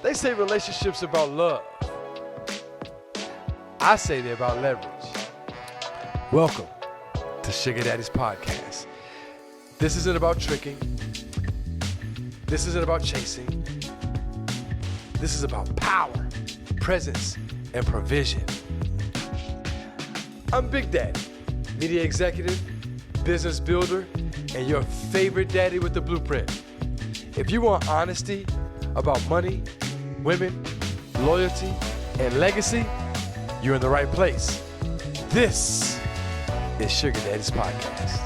They say relationships are about love. I say they're about leverage. Welcome to Sugar Daddy's podcast. This isn't about tricking. This isn't about chasing. This is about power, presence, and provision. I'm Big Daddy, media executive, business builder, and your favorite daddy with the blueprint. If you want honesty about money, women, loyalty, and legacy, you're in the right place. This is Sugar Daddy's podcast.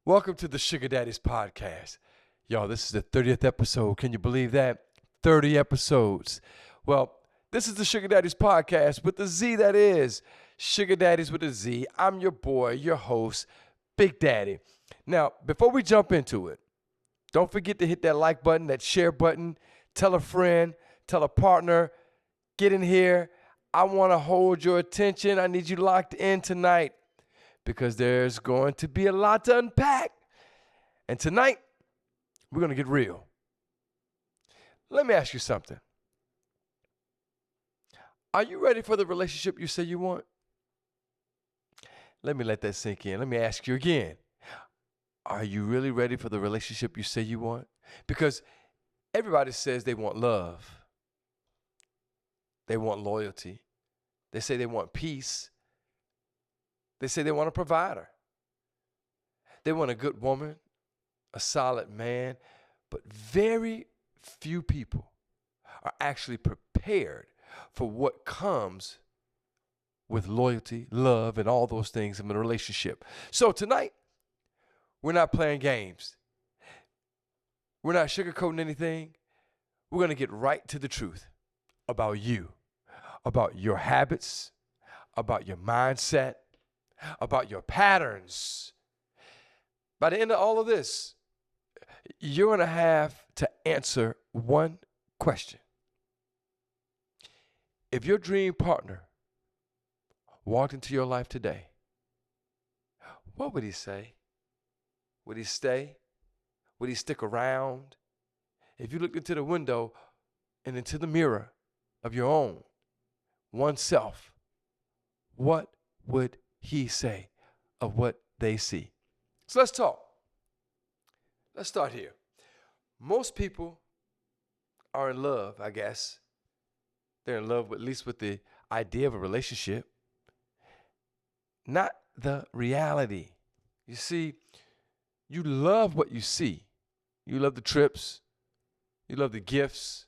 Welcome to the Sugar Daddy's podcast. Y'all, this is the 30th episode. Can you believe that? 30 episodes. Well, this is the Sugar Daddy's podcast with the Z, that is. Sugar Daddies with a Z. I'm your boy, your host, Big Daddy. Now, before we jump into it, don't forget to hit that like button, that share button. Tell a friend, tell a partner, get in here. I want to hold your attention. I need you locked in tonight because there's going to be a lot to unpack. And tonight, we're going to get real. Let me ask you something. Are you ready for the relationship you say you want? Let me let that sink in. Let me ask you again. Are you really ready for the relationship you say you want? Because everybody says they want love. They want loyalty. They say they want peace. They say they want a provider. They want a good woman, a solid man. But very few people are actually prepared for what comes with loyalty, love, and all those things in a relationship. So tonight, we're not playing games. We're not sugarcoating anything. We're going to get right to the truth about you, about your habits, about your mindset, about your patterns. By the end of all of this, you're going to have to answer one question. If your dream partner walked into your life today, what would he say? Would he stay? Would he stick around? If you looked into the window and into the mirror of your own oneself, what would he say of what they see? So let's talk. Let's start here. Most people are in love, I guess. They're in love, at least with the idea of a relationship, not the reality. You see, you love what you see. You love the trips. You love the gifts.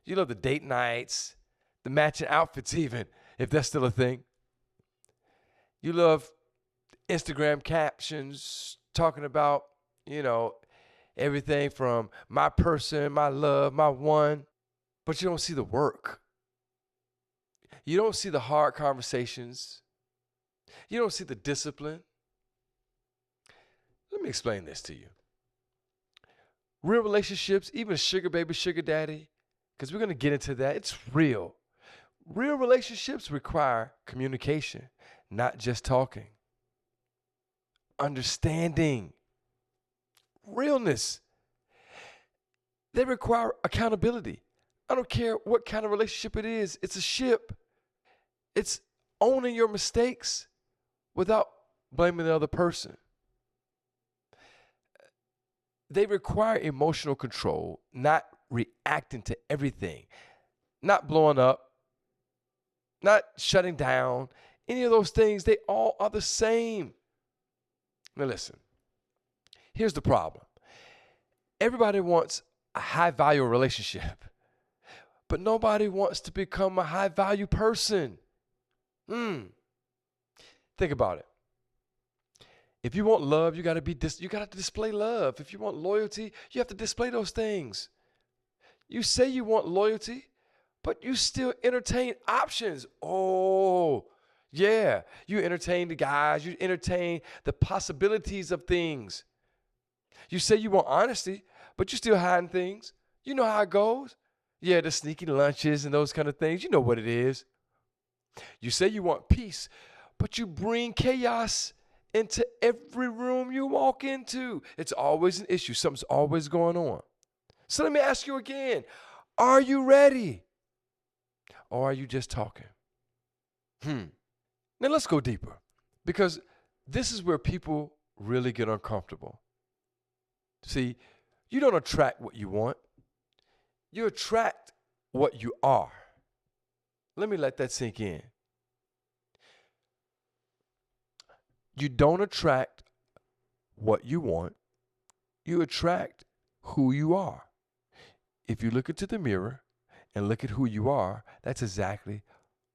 You love the date nights, the matching outfits even, if that's still a thing. You love Instagram captions talking about, everything from my person, my love, my one. But you don't see the work. You don't see the hard conversations. You don't see the discipline. Let me explain this to you. Real relationships, even sugar baby, sugar daddy, because we're going to get into that. It's real. Real relationships require communication, not just talking. Understanding. Realness. They require accountability. I don't care what kind of relationship it is. It's a ship. It's owning your mistakes without blaming the other person. They require emotional control, not reacting to everything, not blowing up, not shutting down. Any of those things, they all are the same. Now listen, here's the problem. Everybody wants a high-value relationship, but nobody wants to become a high-value person. Think about it. If you want love, you got to display love. If you want loyalty, you have to display those things. You say you want loyalty, but you still entertain options. Oh, yeah. You entertain the guys. You entertain the possibilities of things. You say you want honesty, but you're still hiding things. You know how it goes. Yeah, the sneaky lunches and those kind of things. You know what it is. You say you want peace, but you bring chaos into every room you walk into. It's always an issue. Something's always going on. So let me ask you again. Are you ready? Or are you just talking? Now let's go deeper, because this is where people really get uncomfortable. See, you don't attract what you want. You attract what you are. Let me let that sink in. You don't attract what you want. You attract who you are. If you look into the mirror and look at who you are, that's exactly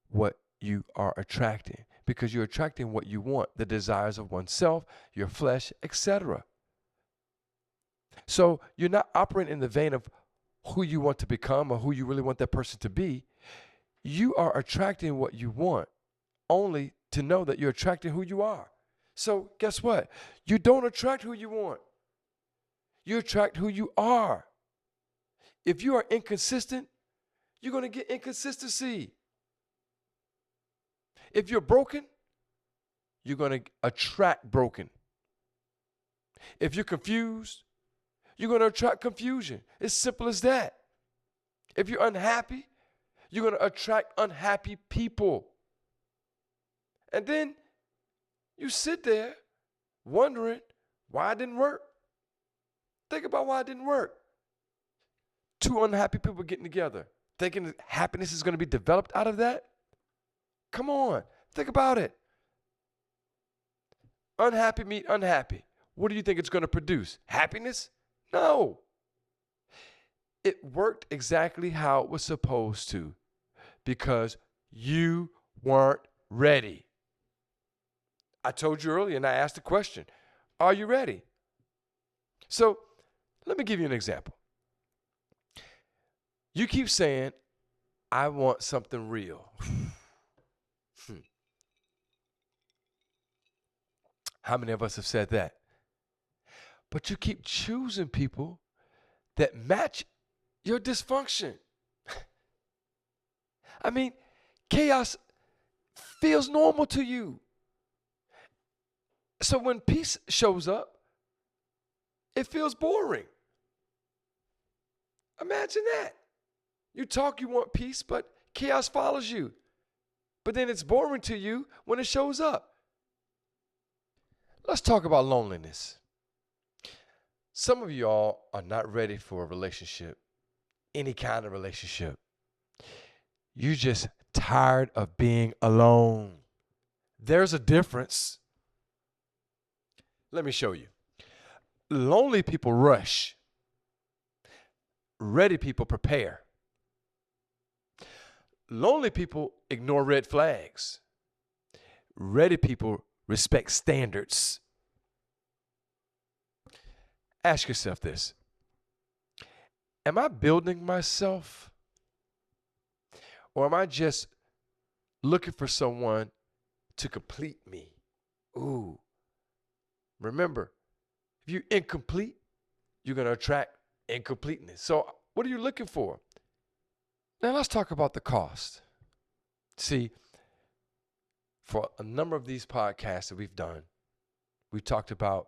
what you are attracting, because you're attracting what you want, the desires of oneself, your flesh, etc. So you're not operating in the vein of who you want to become or who you really want that person to be. You are attracting what you want only to know that you're attracting who you are. So guess what? You don't attract who you want. You attract who you are. If you are inconsistent, you're going to get inconsistency. If you're broken, you're going to attract broken. If you're confused, you're going to attract confusion. It's simple as that. If you're unhappy, you're going to attract unhappy people. And then you sit there wondering why it didn't work. Think about why it didn't work. Two unhappy people getting together, thinking that happiness is going to be developed out of that? Come on, think about it. Unhappy meet unhappy. What do you think it's going to produce? Happiness? No. It worked exactly how it was supposed to, because you weren't ready. I told you earlier, and I asked the question, are you ready? So let me give you an example. You keep saying, I want something real. How many of us have said that? But you keep choosing people that match your dysfunction. I mean, chaos feels normal to you. So when peace shows up, it feels boring. Imagine that. You talk, you want peace, but chaos follows you. But then it's boring to you when it shows up. Let's talk about loneliness. Some of y'all are not ready for a relationship, any kind of relationship. You're just tired of being alone. There's a difference. Let me show you. Lonely people rush. Ready people prepare. Lonely people ignore red flags. Ready people respect standards. Ask yourself this. Am I building myself? Or am I just looking for someone to complete me? Ooh. Remember, if you're incomplete, you're going to attract incompleteness. So what are you looking for? Now let's talk about the cost. See, for a number of these podcasts that we've done, we talked about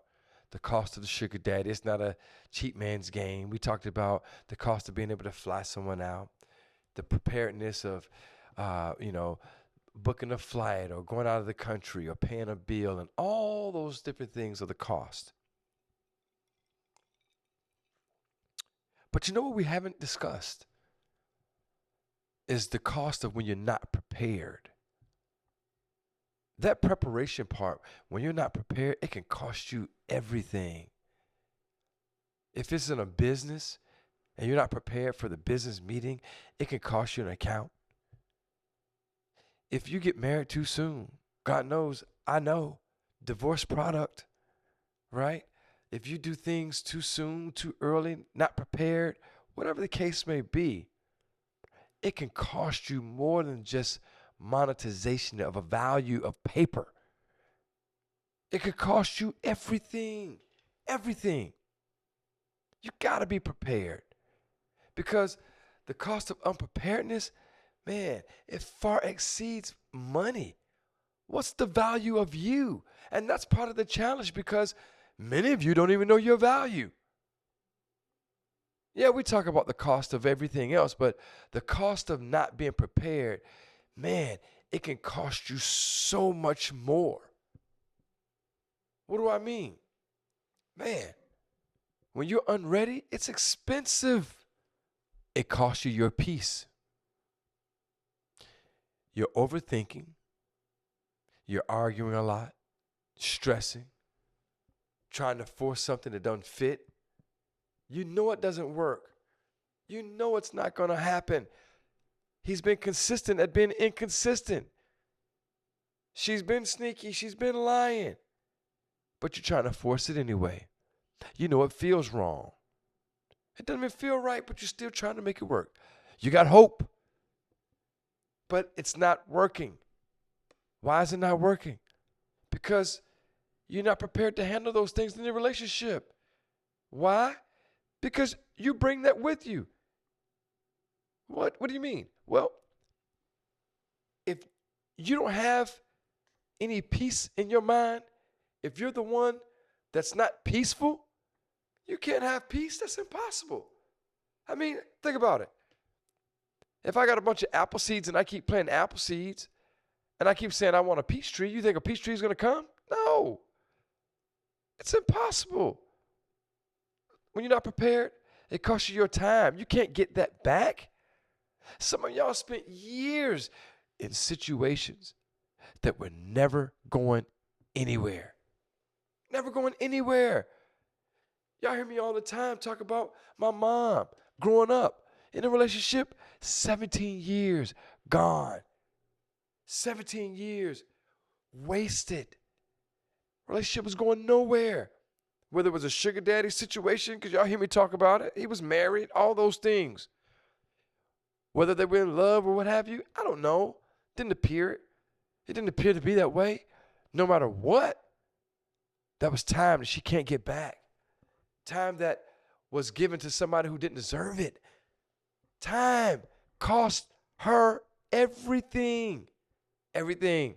the cost of the sugar daddy. It's not a cheap man's game. We talked about the cost of being able to fly someone out, the preparedness of, booking a flight or going out of the country or paying a bill, and all those different things are the cost. But you know what we haven't discussed is the cost of when you're not prepared. That preparation part, when you're not prepared, it can cost you everything. If it's in a business and you're not prepared for the business meeting, it can cost you an account. If you get married too soon, God knows, I know, divorce product, right? If you do things too soon, too early, not prepared, whatever the case may be, it can cost you more than just monetization of a value of paper. It could cost you everything, everything. You got to be prepared, because the cost of unpreparedness, man, it far exceeds money. What's the value of you? And that's part of the challenge because many of you don't even know your value. Yeah, we talk about the cost of everything else, but the cost of not being prepared, man, it can cost you so much more. What do I mean? Man, when you're unready, it's expensive. It costs you your peace. You're overthinking. You're arguing a lot, stressing, trying to force something that doesn't fit. You know it doesn't work. You know it's not going to happen. He's been consistent at being inconsistent. She's been sneaky. She's been lying. But you're trying to force it anyway. You know it feels wrong. It doesn't even feel right, but you're still trying to make it work. You got hope, but it's not working. Why is it not working? Because you're not prepared to handle those things in your relationship. Why? Because you bring that with you. What do you mean? Well, if you don't have any peace in your mind, if you're the one that's not peaceful, you can't have peace. That's impossible. I mean, think about it. If I got a bunch of apple seeds and I keep planting apple seeds and I keep saying I want a peach tree, you think a peach tree is going to come? No. It's impossible. When you're not prepared, it costs you your time. You can't get that back. Some of y'all spent years in situations that were never going anywhere. Never going anywhere. Y'all hear me all the time talk about my mom growing up in a relationship, 17 years gone. 17 years wasted. Relationship was going nowhere. Whether it was a sugar daddy situation, because y'all hear me talk about it, he was married, all those things. Whether they were in love or what have you, I don't know. It didn't appear to be that way. No matter what, that was time that she can't get back. Time that was given to somebody who didn't deserve it. Time cost her everything. Everything.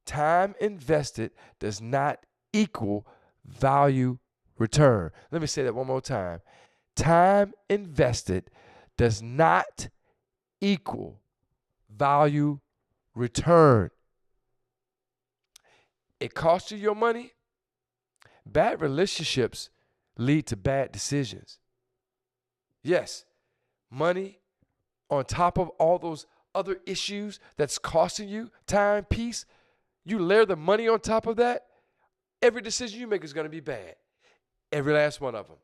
Time invested does not equal value return. Let me say that one more time. Time invested does not equal value return. It costs you your money. Bad relationships lead to bad decisions. Yes, money on top of all those other issues that's costing you time, peace, you layer the money on top of that, every decision you make is going to be bad. Every last one of them.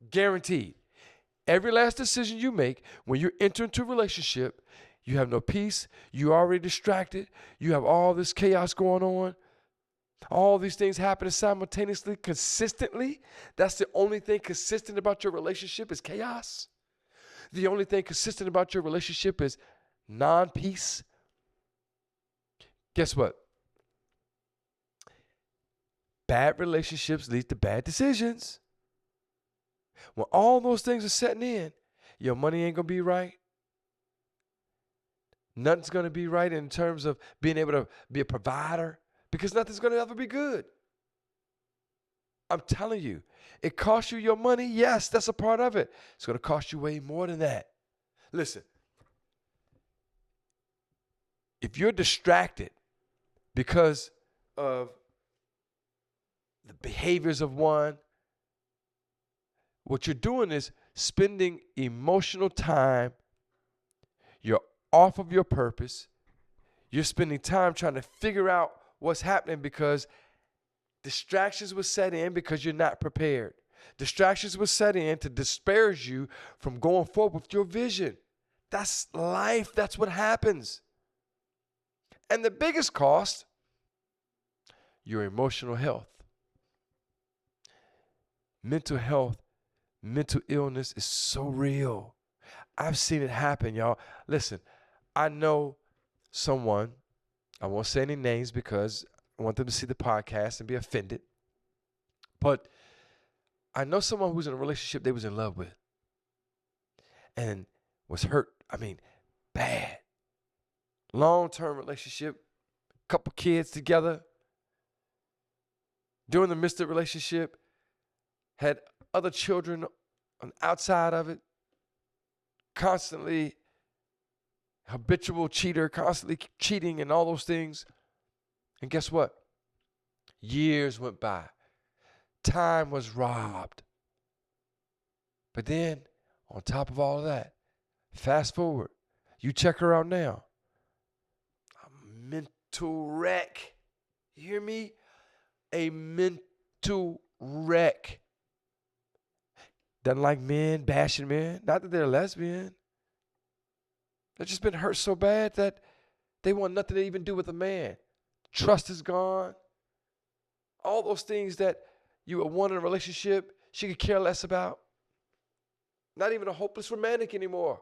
Guaranteed. Every last decision you make when you enter into a relationship, you have no peace, you're already distracted, you have all this chaos going on, all these things happening simultaneously, consistently. That's the only thing consistent about your relationship is chaos. The only thing consistent about your relationship is non-peace. Guess what? Bad relationships lead to bad decisions. When all those things are setting in, your money ain't going to be right. Nothing's going to be right in terms of being able to be a provider because nothing's going to ever be good. I'm telling you, it costs you your money. Yes, that's a part of it. It's going to cost you way more than that. Listen, if you're distracted because of the behaviors of one, what you're doing is spending emotional time. You're off of your purpose. You're spending time trying to figure out what's happening because distractions will set in because you're not prepared. Distractions will set in to disparage you from going forward with your vision. That's life. That's what happens. And the biggest cost, your emotional health. Mental health, mental illness is so real. I've seen it happen, y'all. Listen, I know someone, I won't say any names because I want them to see the podcast and be offended. But I know someone who's in a relationship they was in love with and was hurt. I mean, bad. Long-term relationship, couple kids together. During the midst of the relationship, had other children on the outside of it, constantly habitual cheater, constantly cheating and all those things. And guess what? Years went by. Time was robbed. But then, on top of all of that, fast forward, you check her out now. A mental wreck. You hear me? A mental wreck. Doesn't like men, bashing men. Not that they're lesbian. They've just been hurt so bad that they want nothing to even do with a man. Trust is gone. All those things that you would want in a relationship, she could care less about. Not even a hopeless romantic anymore.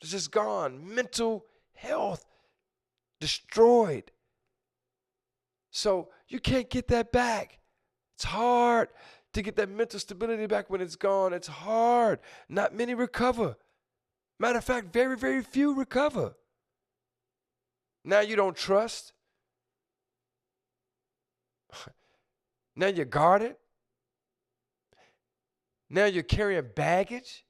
It's just gone. Mental health destroyed. So you can't get that back. It's hard to get that mental stability back when it's gone. It's hard. Not many recover. Matter of fact, very, very few recover. Now you don't trust. Now you're guarded. Now you're carrying baggage.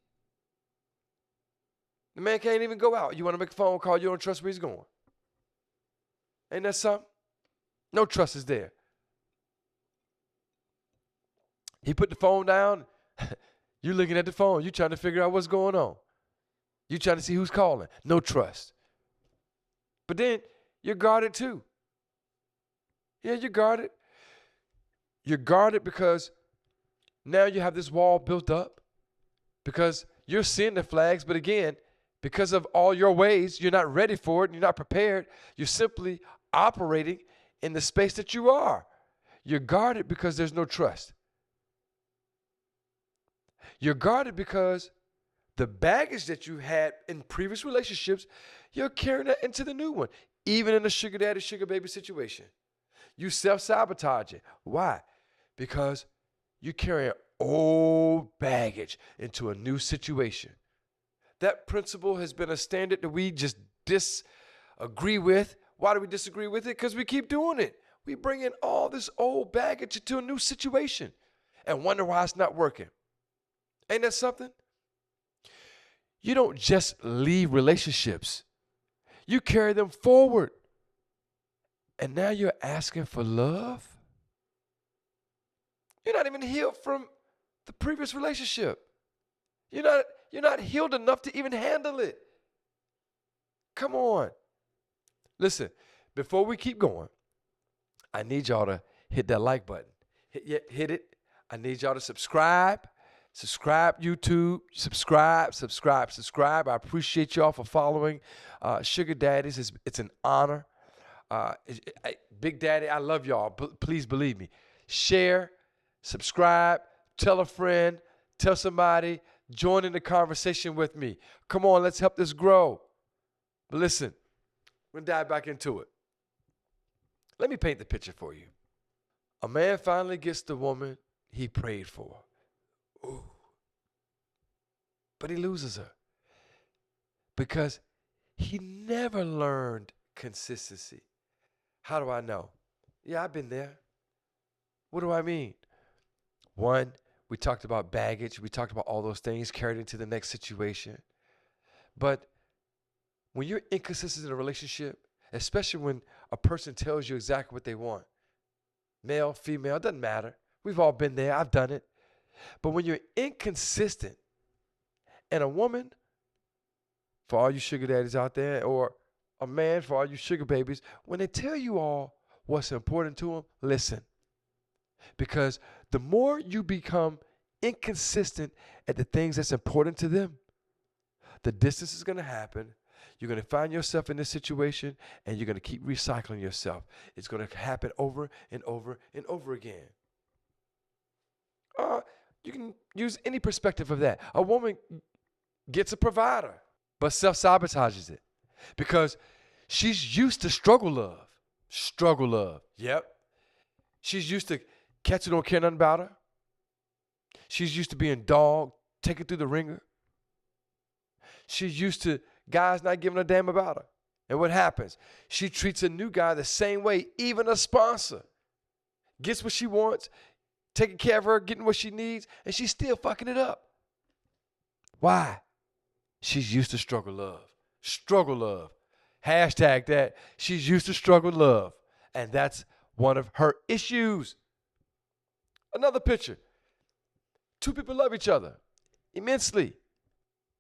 The man can't even go out. You want to make a phone call, you don't trust where he's going. Ain't that something? No trust is there. He put the phone down. You looking at the phone. You trying to figure out what's going on. You trying to see who's calling. No trust. But then you're guarded too. Yeah, you're guarded. You're guarded because now you have this wall built up because you're seeing the flags. But again, because of all your ways, you're not ready for it. And you're not prepared. You're simply operating in the space that you are. You're guarded because there's no trust. You're guarded because the baggage that you had in previous relationships, you're carrying that into the new one. Even in a sugar daddy, sugar baby situation. You self-sabotage it. Why? Because you're carrying old baggage into a new situation. That principle has been a standard that we just disagree with. Why do we disagree with it? Because we keep doing it. We bring in all this old baggage into a new situation and wonder why it's not working. Ain't that something? You don't just leave relationships. You carry them forward. And now you're asking for love? You're not even healed from the previous relationship. You're not healed enough to even handle it. Come on. Listen, before we keep going, I need y'all to hit that like button. Hit it. I need y'all to subscribe. Subscribe, YouTube. Subscribe. I appreciate y'all for following Sugar Daddies. It's an honor. Big Daddy, I love y'all. Please believe me. Share, subscribe, tell a friend, tell somebody, join in the conversation with me. Come on, let's help this grow. But listen, we're going to dive back into it. Let me paint the picture for you. A man finally gets the woman he prayed for. Ooh. But he loses her because he never learned consistency. How do I know? Yeah, I've been there. What do I mean? One, we talked about baggage. We talked about all those things carried into the next situation. But when you're inconsistent in a relationship, especially when a person tells you exactly what they want, male, female, it doesn't matter. We've all been there. I've done it. But when you're inconsistent, and a woman, for all you sugar daddies out there, or a man, for all you sugar babies, when they tell you all what's important to them, listen. Because the more you become inconsistent at the things that's important to them, the distance is going to happen. You're going to find yourself in this situation, and you're going to keep recycling yourself. It's going to happen over and over and over again. You can use any perspective of that. A woman gets a provider, but self-sabotages it because she's used to struggle love. Struggle love. Yep. She's used to cats who don't care nothing about her. She's used to being dogged, taken through the ringer. She's used to guys not giving a damn about her. And what happens? She treats a new guy the same way, even a sponsor. Gets what she wants, taking care of her, getting what she needs, and she's still fucking it up. Why? She's used to struggle love. Struggle love. Hashtag that. She's used to struggle love. And that's one of her issues. Another picture. Two people love each other immensely,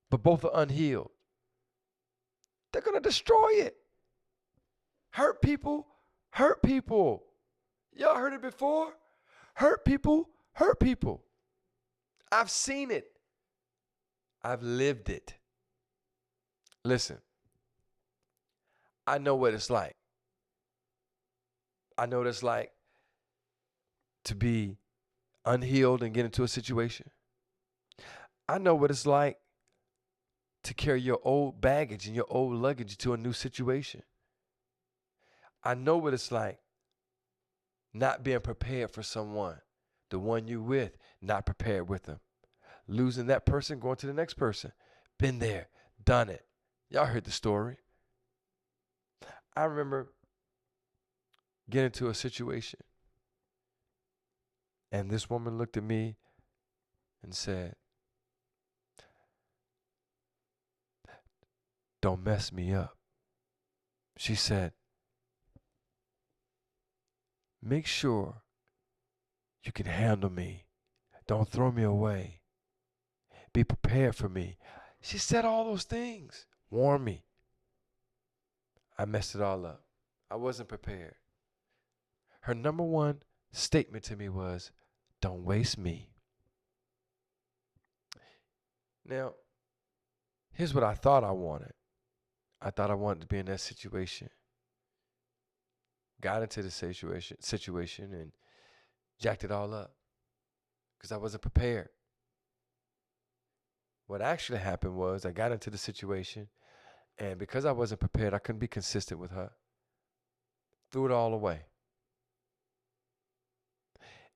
but both are unhealed. They're going to destroy it. Hurt people, hurt people. Y'all heard it before? Hurt people, hurt people. I've seen it. I've lived it. Listen, I know what it's like. I know what it's like to be unhealed and get into a situation. I know what it's like to carry your old baggage and your old luggage to a new situation. I know what it's like not being prepared for someone, the one you with, not prepared with them. Losing that person, going to the next person. Been there, done it. Y'all heard the story. I remember getting into a situation, and this woman looked at me and said, "Don't mess me up." She said, "Make sure you can handle me. Don't throw me away. Be prepared for me." She said all those things. Warn me. I messed it all up. I wasn't prepared. Her number one statement to me was, "Don't waste me." Now, here's what I thought I wanted. I thought I wanted to be in that situation. Got into the situation and jacked it all up because I wasn't prepared. What actually happened was I got into the situation, and because I wasn't prepared, I couldn't be consistent with her. Threw it all away.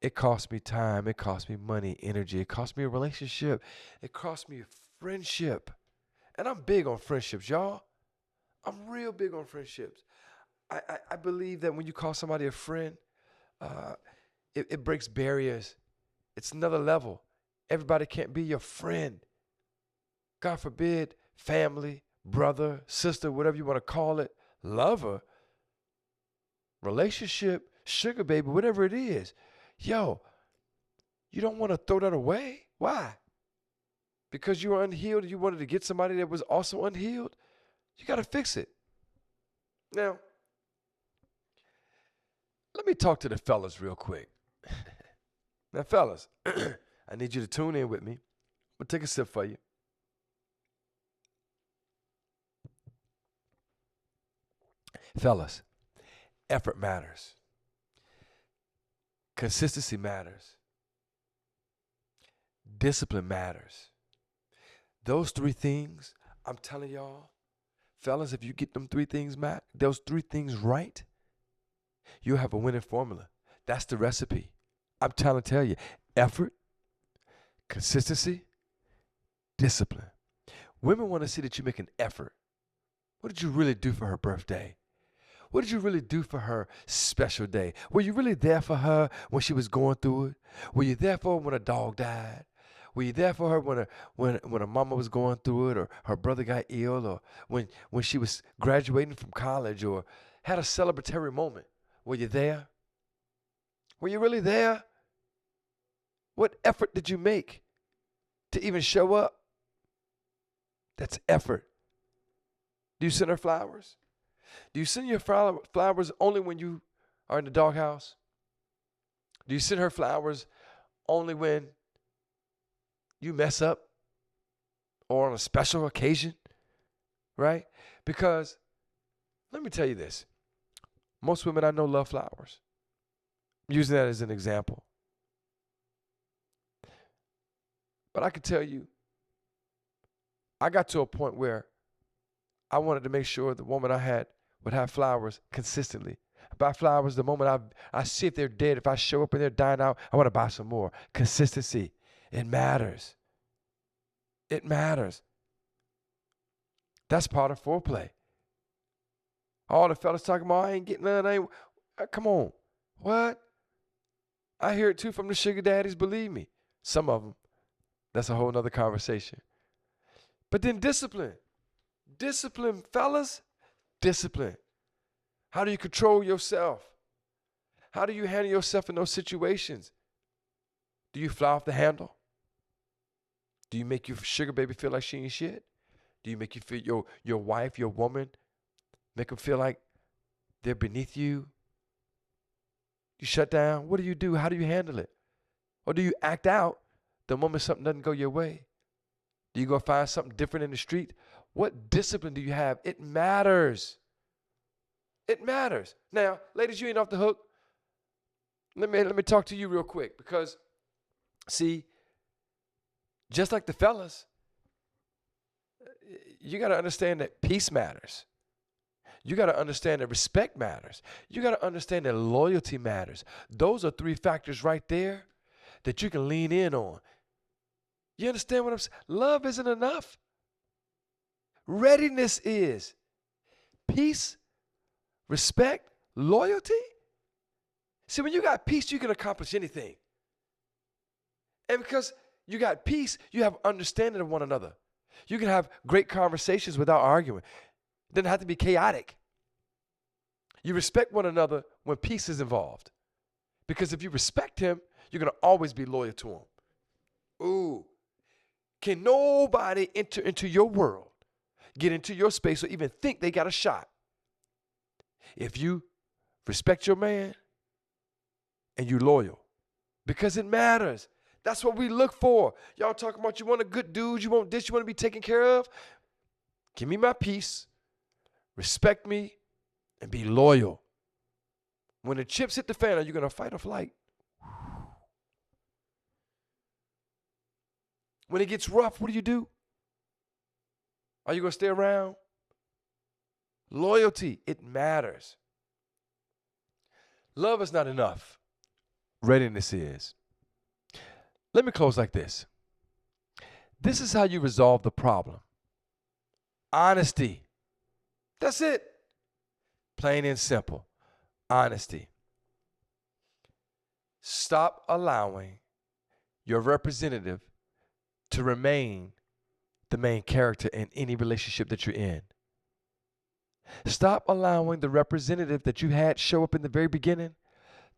It cost me time. It cost me money, energy. It cost me a relationship. It cost me a friendship. And I'm big on friendships, y'all. I'm real big on friendships. I believe that when you call somebody a friend, it breaks barriers. It's another level. Everybody can't be your friend. God forbid, family, brother, sister, whatever you want to call it, lover, relationship, sugar baby, whatever it is. Yo, you don't want to throw that away. Why? Because you were unhealed and you wanted to get somebody that was also unhealed? You got to fix it. Now, let me talk to the fellas real quick. Now, fellas, I need you to tune in with me. I'm going to take a sip for you. Fellas, effort matters. Consistency matters. Discipline matters. Those three things, I'm telling y'all, fellas, if you get them those three things right, you'll have a winning formula. That's the recipe. I'm trying to tell you, effort, consistency, discipline. Women want to see that you make an effort. What did you really do for her birthday? What did you really do for her special day? Were you really there for her when she was going through it? Were you there for her when her dog died? Were you there for her when her mama was going through it, or her brother got ill, or when she was graduating from college, or had a celebratory moment? Were you there? Were you really there? What effort did you make to even show up? That's effort. Do you send her flowers? Do you send your flowers only when you are in the doghouse? Do you send her flowers only when you mess up or on a special occasion? Right? Because let me tell you this. Most women I know love flowers. I'm using that as an example. But I can tell you, I got to a point where I wanted to make sure the woman I had would have flowers consistently. I buy flowers the moment I see if they're dead. If I show up and they're dying out, I want to buy some more. Consistency. It matters. It matters. That's part of foreplay. All the fellas talking about, I ain't getting none. Come on. What? I hear it too from the sugar daddies, believe me. Some of them. That's a whole nother conversation. But then discipline. Discipline, fellas. Discipline. How do you control yourself? How do you handle yourself in those situations? Do you fly off the handle? Do you make your sugar baby feel like she ain't shit? Do you make you feel your wife, your woman, make them feel like they're beneath you? You shut down? What do you do? How do you handle it? Or do you act out the moment something doesn't go your way? Do you go find something different in the street? What discipline do you have? It matters. It matters. Now, ladies, you ain't off the hook. Let me talk to you real quick because, see, just like the fellas, you got to understand that peace matters. You got to understand that respect matters. You got to understand that loyalty matters. Those are 3 factors right there that you can lean in on. You understand what I'm saying? Love isn't enough. Readiness is. Peace, respect, loyalty. See, when you got peace, you can accomplish anything. And because you got peace, you have understanding of one another. You can have great conversations without arguing. It doesn't have to be chaotic. You respect one another when peace is involved. Because if you respect him, you're going to always be loyal to him. Ooh. Can nobody enter into your world, get into your space, or even think they got a shot? If you respect your man and you loyal, because it matters. That's what we look for. Y'all talking about you want a good dude, you want this, you want to be taken care of. Give me my peace, respect me, and be loyal. When the chips hit the fan, are you going to fight or flight? When it gets rough, what do? Are you going to stay around? Loyalty, it matters. Love is not enough. Readiness is. Let me close like this. This is how you resolve the problem. Honesty. That's it. Plain and simple. Honesty. Stop allowing your representative to remain the main character in any relationship that you're in. Stop allowing the representative that you had show up in the very beginning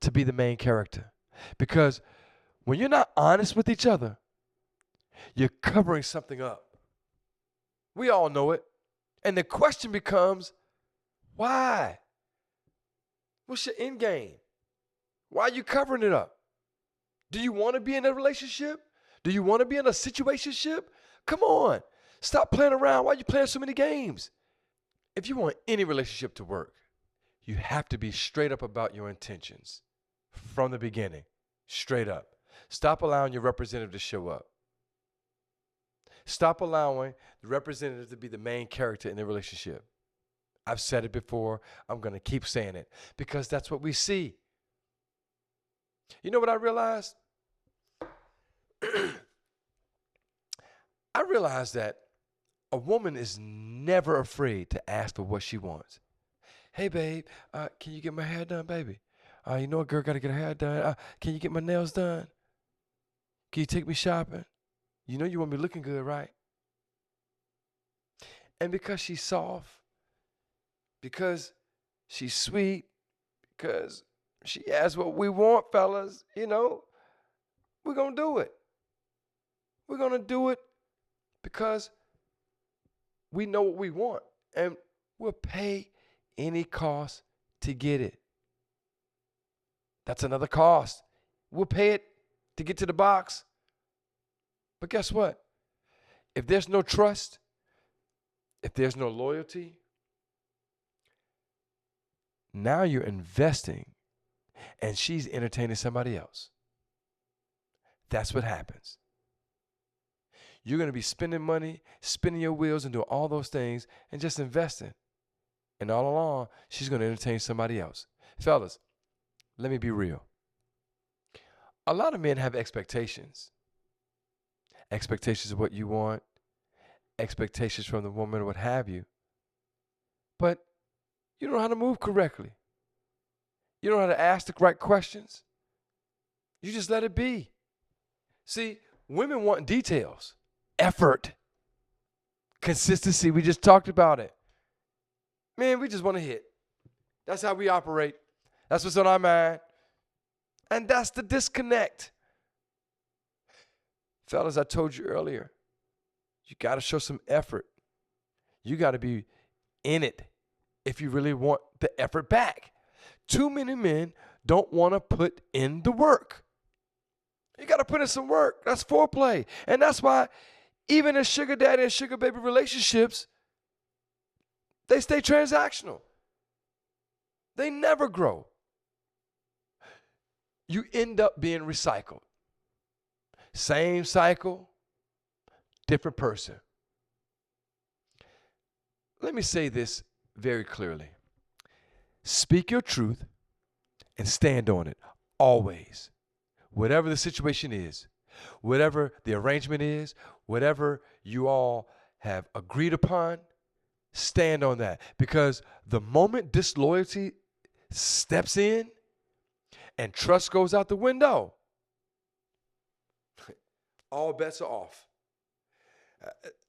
to be the main character. Because when you're not honest with each other, you're covering something up. We all know it. And the question becomes, why? What's your end game? Why are you covering it up? Do you want to be in a relationship? Do you want to be in a situationship? Come on. Stop playing around. Why are you playing so many games? If you want any relationship to work, you have to be straight up about your intentions from the beginning. Straight up. Stop allowing your representative to show up. Stop allowing the representative to be the main character in the relationship. I've said it before. I'm going to keep saying it because that's what we see. You know what I realized? I realized that a woman is never afraid to ask for what she wants. Hey, babe, can you get my hair done, baby? You know a girl got to get her hair done. Can you get my nails done? Can you take me shopping? You know you want me looking good, right? And because she's soft, because she's sweet, because she asks what we want, fellas, you know, we're going to do it. We're going to do it because we know what we want, and we'll pay any cost to get it. That's another cost. We'll pay it to get to the box. But guess what? If there's no trust, if there's no loyalty, now you're investing and she's entertaining somebody else. That's what happens. You're going to be spending money, spinning your wheels and doing all those things and just investing. And all along, she's going to entertain somebody else. Fellas, let me be real. A lot of men have expectations. Expectations of what you want, expectations from the woman or what have you. But You don't know how to move correctly. You don't know how to ask the right questions. You just let it be. See, women want details, effort, consistency. We just talked about it. Man, we just want to hit. That's how we operate. That's what's on our mind. And that's the disconnect. Fellas, I told you earlier, you got to show some effort. You got to be in it if you really want the effort back. Too many men don't want to put in the work. You got to put in some work. That's foreplay. And that's why even in sugar daddy and sugar baby relationships, they stay transactional. They never grow. You end up being recycled. Same cycle, different person. Let me say this very clearly. Speak your truth and stand on it always. Whatever the situation is, whatever the arrangement is, whatever you all have agreed upon, stand on that. Because the moment disloyalty steps in and trust goes out the window, all bets are off.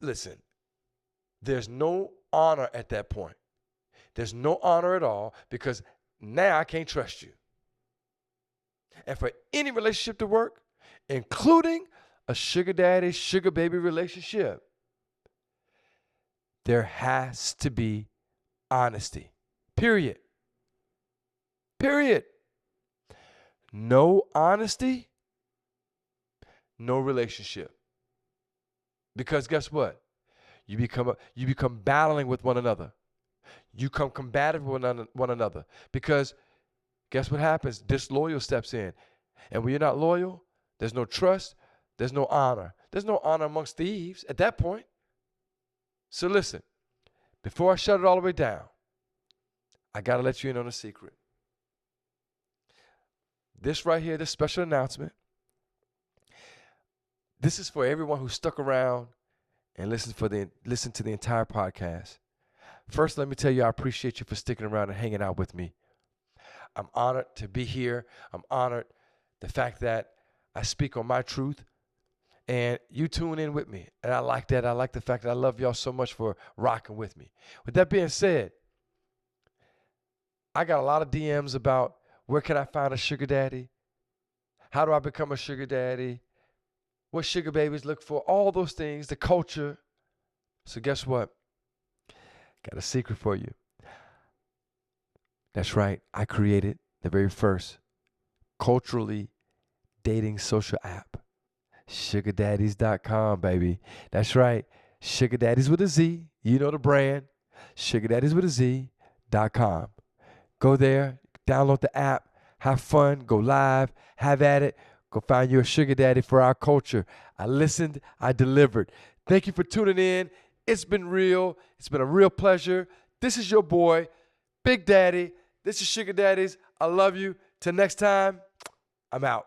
Listen, there's no honor at that point. There's no honor at all because now I can't trust you. And for any relationship to work, including a sugar daddy, sugar baby relationship, there has to be honesty. Period. Period. No honesty, no relationship. Because guess what? You become battling with one another. You become combative with one another. Because guess what happens? Disloyal steps in. And when you're not loyal, there's no trust, there's no honor. There's no honor amongst thieves at that point. So listen, before I shut it all the way down, I got to let you in on a secret. This right here, this special announcement, this is for everyone who stuck around and listened to the entire podcast. First, let me tell you, I appreciate you for sticking around and hanging out with me. I'm honored to be here. I'm honored the fact that I speak on my truth and you tune in with me. And I like that. I like the fact that I love y'all so much for rocking with me. With that being said, I got a lot of DMs about where can I find a sugar daddy? How do I become a sugar daddy? What sugar babies look for? All those things, the culture. So guess what? Got a secret for you. That's right. I created the very first culturally dating social app. SugarDaddies.com, baby. That's right. Sugar Daddies with a Z. You know the brand. SugarDaddies with a Z.com. Go there, download the app, have fun, go live, have at it. Go find you a sugar daddy for our culture. I listened, I delivered. Thank you for tuning in. It's been real. It's been a real pleasure. This is your boy, Big Daddy. This is Sugar Daddies. I love you. Till next time, I'm out.